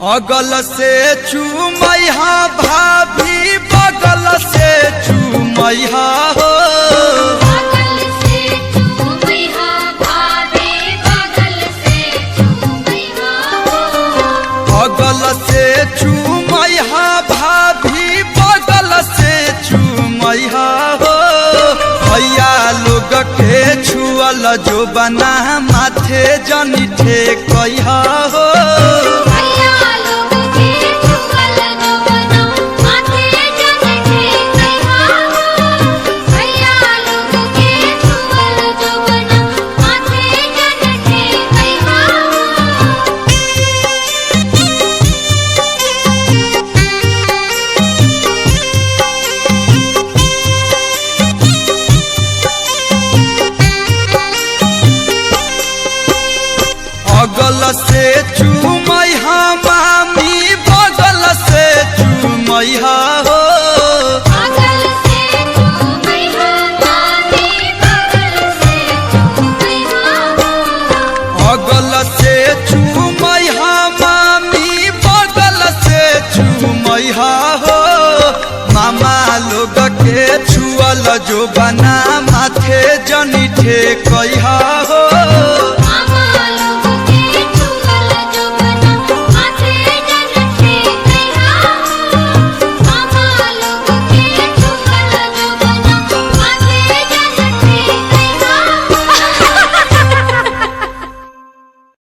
अगल से चूमैहा भाभी बगल से चूमैहा हो। बगल से चूमैहा भाभी बगल से चूमैहा हो। अगल से चूमैहा भाभी बगल से चूमैहा हो। भैया लोग के छुअल जो बना माथे जनी ठेकैहा हो। अगल से चूमैहा मामी बगल से चूमैहा हो। अगल से चूमैहा मामी बगल से चूमैहा हो। अगल से चूमैहा मामी बगल से चूमैहा हो। मामा लोग के छुअल जो बना माथे जनी ठेक